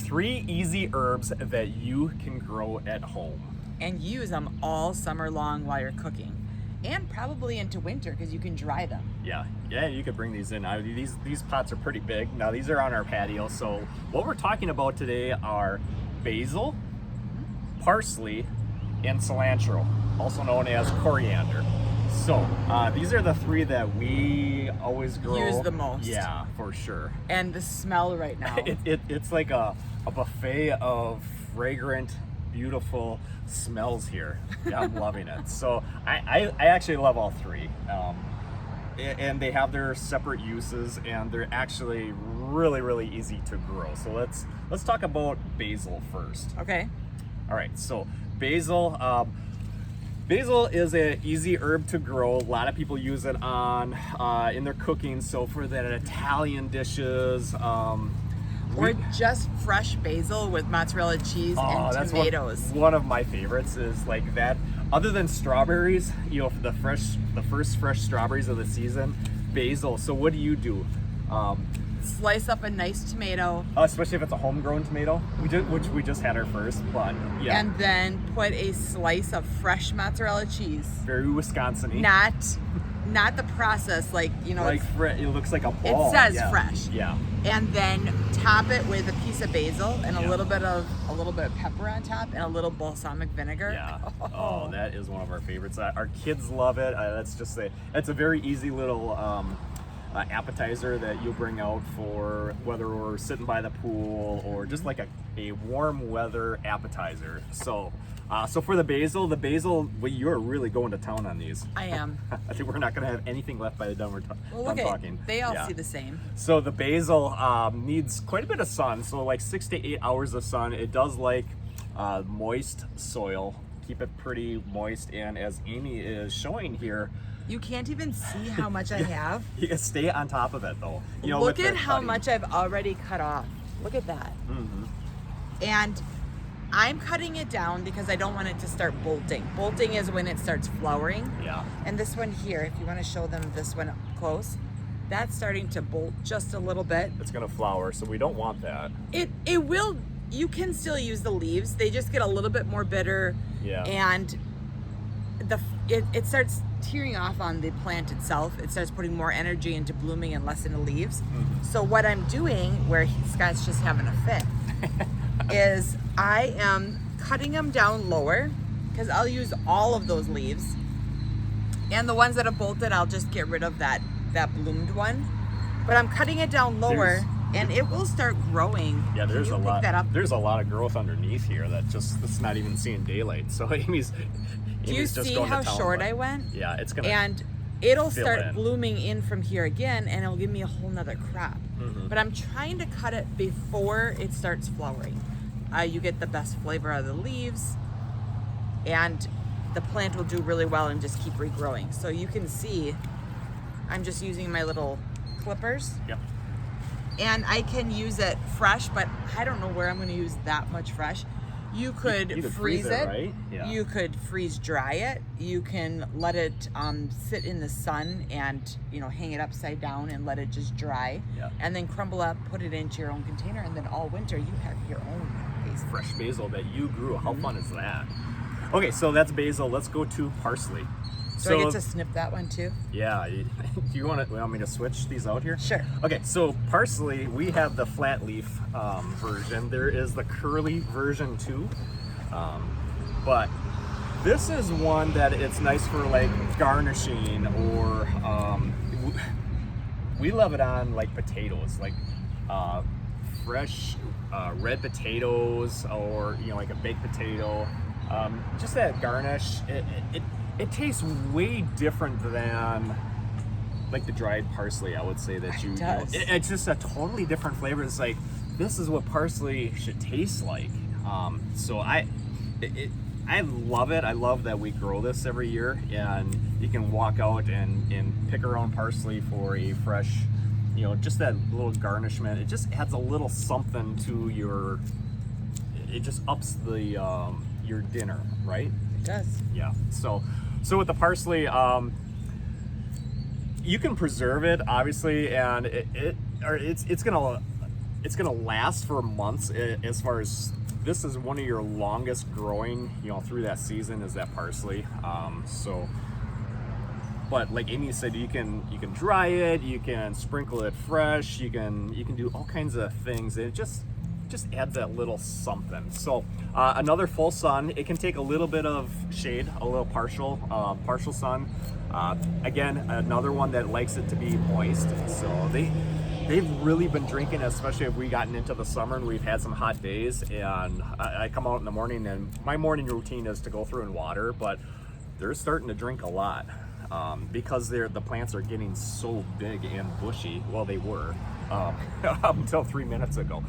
3 easy herbs that you can grow at home. And use them all summer long while you're cooking. And probably into winter because you can dry them. Yeah, you could bring these in. These pots are pretty big. Now these are on our patio. So what we're talking about today are basil, parsley, and cilantro, also known as coriander. So these are the 3 that we always grow. Use the most. Yeah, for sure. And the smell right now. It's like a buffet of fragrant, beautiful smells here. Yeah, I'm loving it. So I actually love all 3. And they have their separate uses, and they're actually really, really easy to grow. So let's talk about basil first. Okay. All right, so basil. Basil is an easy herb to grow. A lot of people use it on in their cooking. So for the Italian dishes, or just fresh basil with mozzarella cheese and tomatoes. One of my favorites is like that. Other than strawberries, you know, the first fresh strawberries of the season, basil. So what do? Slice up a nice tomato. Especially if it's a homegrown tomato, which we just had our first, but yeah. And then put a slice of fresh mozzarella cheese. Very Wisconsin-y. Not the process, like, you know. Like it looks like a ball. It says fresh. Yeah. And then top it with a piece of basil and a little bit of pepper on top and a little balsamic vinegar. Yeah. Oh, that is one of our favorites. Our kids love it. It's a very easy little appetizer that you'll bring out for whether we're sitting by the pool or just like a warm weather appetizer. So for the basil, well, you're really going to town on these. I am. I think we're not going to have anything left by the time we're done talking. They all see the same. So the basil needs quite a bit of sun, so like 6 to 8 hours of sun. It does like moist soil. Keep it pretty moist, and as Amy is showing here, you can't even see how much I have. You stay on top of it though. You know, look at how much I've already cut off. Look at that. Mm-hmm. And I'm cutting it down because I don't want it to start bolting. Bolting is when it starts flowering. Yeah. And this one here, if you want to show them this one up close, that's starting to bolt just a little bit. It's gonna flower, so we don't want that. It will. You can still use the leaves. They just get a little bit more bitter. Yeah. And it starts tearing off on the plant itself. It starts putting more energy into blooming and less into leaves. Mm-hmm. So what I'm doing, where Scott's just having a fit, is I am cutting them down lower because I'll use all of those leaves. And the ones that have bolted, I'll just get rid of that bloomed one. But I'm cutting it down lower and it will start growing. Yeah, there's a lot. That up? There's a lot of growth underneath here that's not even seeing daylight. So Amy's Do you just see going how to town, short I went? Yeah, it's gonna. And it'll fill start in. blooming in from here again, and it'll give me a whole nother crop. Mm-hmm. But I'm trying to cut it before it starts flowering. You get the best flavor out of the leaves, and the plant will do really well and just keep regrowing. So you can see, I'm just using my little clippers. Yep. And I can use it fresh, but I don't know where I'm going to use that much fresh. You could freeze it, right? Yeah. You could freeze dry it. You can let it sit in the sun and, you know, hang it upside down and let it just dry. Yeah. And then crumble up, put it into your own container, and then all winter you have your own basil. Fresh basil that you grew. How fun is that? Okay, so that's basil. Let's go to parsley. So I get to snip that one too? Yeah. Do you want me to switch these out here? Sure. Okay, so parsley, we have the flat leaf version. There is the curly version too. But this is one that it's nice for like garnishing, or we love it on like potatoes, like fresh red potatoes, or, you know, like a baked potato. Just that garnish, it tastes way different than like the dried parsley, I would say, that you know, it's just a totally different flavor. It's like, this is what parsley should taste like. So I love it. I love that we grow this every year, and you can walk out and pick our own parsley for a fresh, you know, just that little garnishment. It just adds a little something to it just ups your dinner, right? It does. Yeah. So with the parsley, you can preserve it, obviously, and it's gonna it's gonna last for months. As far as this is one of your longest growing, through that season is that parsley. But like Amy said, you can dry it, you can sprinkle it fresh, you can do all kinds of things. It just adds that little something. So another full sun. It can take a little bit of shade, a little partial sun. Again, another one that likes it to be moist. So they've really been drinking, especially if we've gotten into the summer and we've had some hot days. And I come out in the morning, and my morning routine is to go through and water, but they're starting to drink a lot. Because the plants are getting so big and bushy. Well, they were up until 3 minutes ago.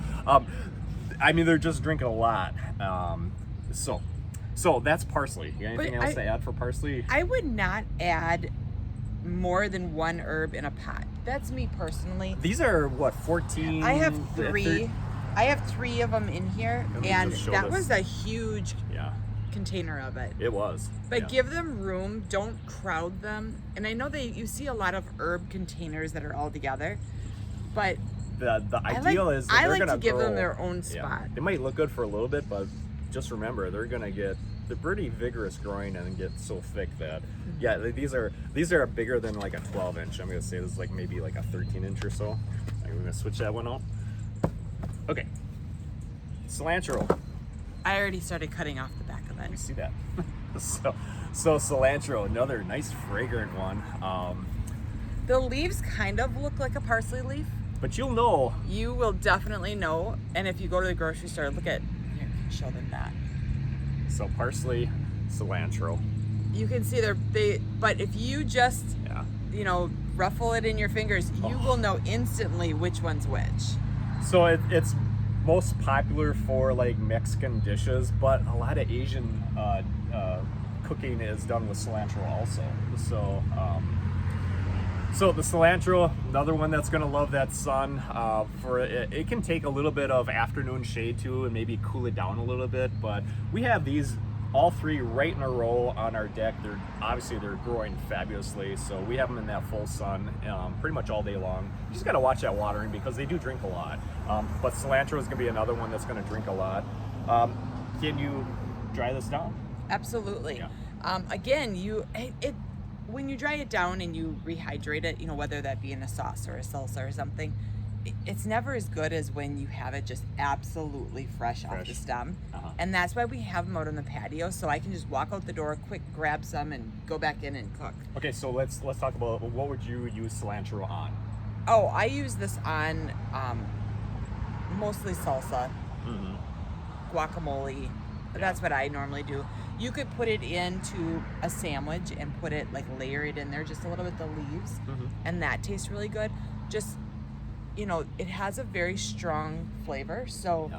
They're just drinking a lot. So that's parsley. You got anything else to add for parsley? I would not add more than one herb in a pot. That's me personally. These are what, 14? I have three. I have 3 of them in here, and that was a huge container of it. It was. But give them room, don't crowd them. And I know you see a lot of herb containers that are all together, but the ideal is that I like to give grow, them their own spot. They might look good for a little bit, but just remember they're pretty vigorous growing and get so thick that these are bigger than like a 12-inch. I'm gonna say this is like maybe like a 13-inch or so. We're gonna switch that one out. Okay, cilantro. I already started cutting off the back of it. Let me see that. So cilantro, another nice fragrant one. The leaves kind of look like a parsley leaf. But you'll know. You will definitely know. And if you go to the grocery store, look at, here, show them that. So parsley, cilantro. You can see but if you just, ruffle it in your fingers, you will know instantly which one's which. So it's most popular for like Mexican dishes, but a lot of Asian cooking is done with cilantro also. So the cilantro, another one that's gonna love that sun. It can take a little bit of afternoon shade too, and maybe cool it down a little bit. But we have these all 3 right in a row on our deck. They're growing fabulously, so we have them in that full sun pretty much all day long. You just gotta watch that watering because they do drink a lot. But cilantro is gonna be another one that's gonna drink a lot. Can you dry this down? Absolutely. Yeah. Again, when you dry it down and you rehydrate it, whether that be in a sauce or a salsa or something, it's never as good as when you have it just absolutely fresh off the stem. And that's why we have them out on the patio, so I can just walk out the door, quick grab some, and go back in and cook. Okay, so let's talk about what would you use cilantro on? Oh, I use this on mostly salsa, guacamole. That's what I normally do. You could put it into a sandwich and put it, layer it in there just a little bit, the leaves, and that tastes really good. Just, it has a very strong flavor, so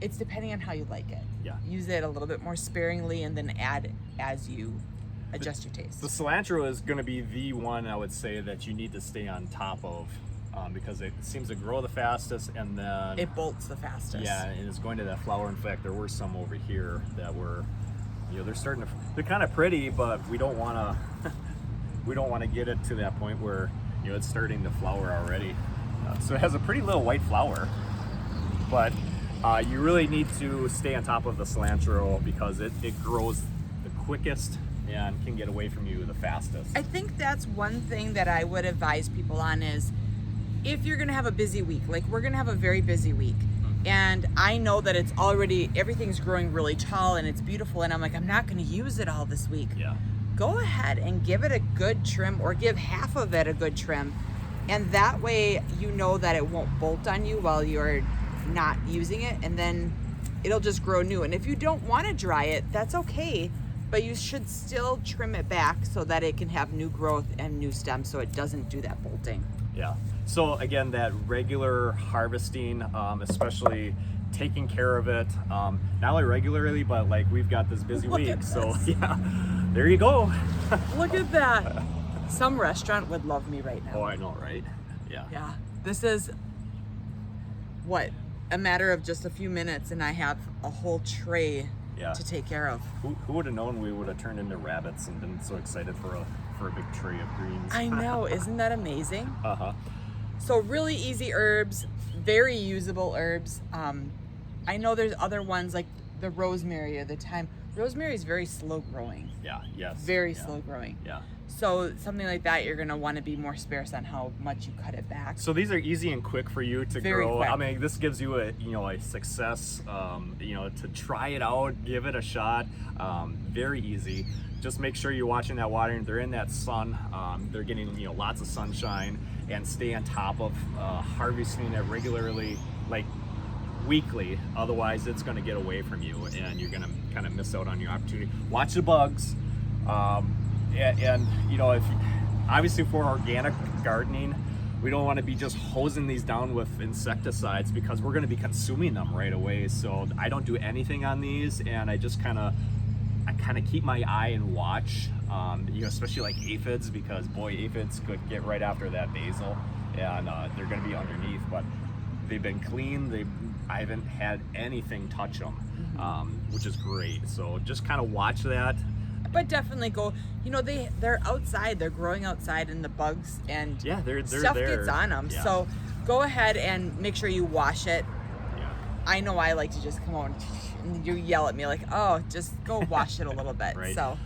it's depending on how you like it. Yeah. Use it a little bit more sparingly and then add as you adjust your taste. The cilantro is going to be the one I would say that you need to stay on top of because it seems to grow the fastest, and then it bolts the fastest. Yeah, and it's going to that flower. In fact, there were some over here that were, they're kind of pretty, but we don't want to get it to that point where it's starting to flower already. So it has a pretty little white flower, but you really need to stay on top of the cilantro because it grows the quickest and can get away from you the fastest. I think that's one thing that I would advise people on is if you're gonna have a busy week, like we're gonna have a very busy week, and I know that everything's growing really tall and it's beautiful, and I'm like, I'm not gonna use it all this week. Yeah. Go ahead and give it a good trim, or give half of it a good trim, and that way you know that it won't bolt on you while you're not using it, and then it'll just grow new. And if you don't want to dry it, that's okay, but you should still trim it back so that it can have new growth and new stems, so it doesn't do that bolting. Yeah. So again, that regular harvesting, especially taking care of it, not only regularly, but we've got this busy week. So yeah, there you go. Look at that. Some restaurant would love me right now. Oh, I know, right? Yeah. Yeah. This is a matter of just a few minutes, and I have a whole tray to take care of. Who would have known we would have turned into rabbits and been so excited for a big tray of greens? I know. Isn't that amazing? So really easy herbs, very usable herbs. I know there's other ones like the rosemary or the thyme. Rosemary is very slow growing. Yeah, yes. Very slow growing. Yeah. So something like that, you're gonna want to be more sparse on how much you cut it back. So these are easy and quick for you to Very grow. quick. I mean, this gives you a a success. To try it out, give it a shot. Very easy. Just make sure you're watching that watering. They're in that sun. They're getting lots of sunshine, and stay on top of harvesting it regularly, like weekly. Otherwise, it's going to get away from you, and you're going to kind of miss out on your opportunity. Watch the bugs. And if obviously for organic gardening, we don't want to be just hosing these down with insecticides because we're going to be consuming them right away. So I don't do anything on these, and I just kind of keep my eye and watch, especially like aphids, because boy, aphids could get right after that basil, and they're going to be underneath. But they've been clean. I haven't had anything touch them, which is great. So just kind of watch that. But definitely go, they're outside, they're growing outside, and the bugs and they're stuff there. gets on them. Yeah. So go ahead and make sure you wash it. Yeah. I know I like to just come out and you yell at me like, oh, just go wash it a little bit. Right. So,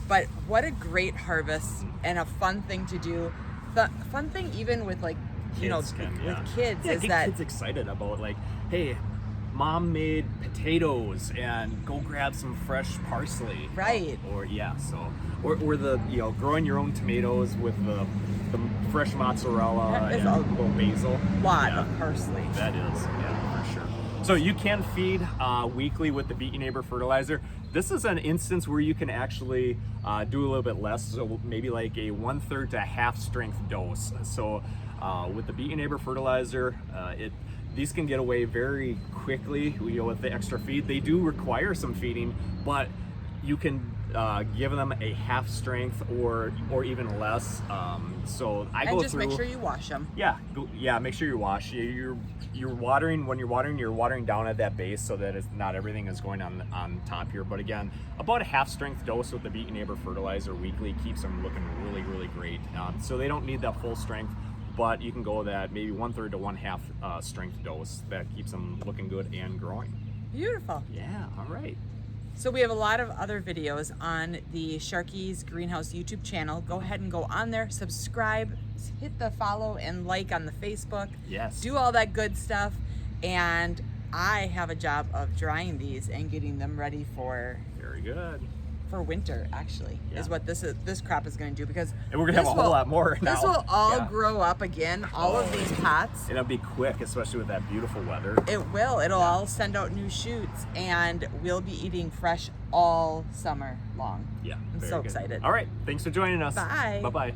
but what a great harvest and a fun thing to do. The fun thing even with like, Kids with kids is get that kids excited about like, hey, mom made potatoes, and go grab some fresh parsley. Right. Or the growing your own tomatoes with the fresh mozzarella That is and a a little basil. lot Yeah, of parsley. that is, for sure. So you can feed weekly with the Beat Your Neighbor fertilizer. This is an instance where you can actually do a little bit less, so maybe like a 1/3 to half strength dose. So with the Beat Your Neighbor fertilizer, these can get away very quickly with the extra feed. They do require some feeding, but you can give them a half strength or even less. So I go just through. make sure you wash them. Make sure you wash. You're watering when you're watering down at that base so that not everything is going on top here. But again, about a half strength dose with the Beat Your Neighbor fertilizer weekly keeps them looking really, really great. So they don't need that full strength, but you can go that maybe 1/3 to 1/2 strength dose that keeps them looking good and growing. Beautiful. Yeah. All right. So we have a lot of other videos on the Sharkey's Greenhouse YouTube channel. Go ahead and go on there, subscribe, hit the follow and like on the Facebook. Yes. Do all that good stuff. And I have a job of drying these and getting them ready for Very good. winter, actually, Yeah. is what this crop is going to do, because And we're gonna have a whole lot more now. This will all Yeah. grow up again, all of these pots. It'll be quick, especially with that beautiful weather. It will. It'll all send out new shoots, and we'll be eating fresh all summer long. Yeah. I'm very so good. excited. All right. Thanks for joining us. Bye. Bye-bye.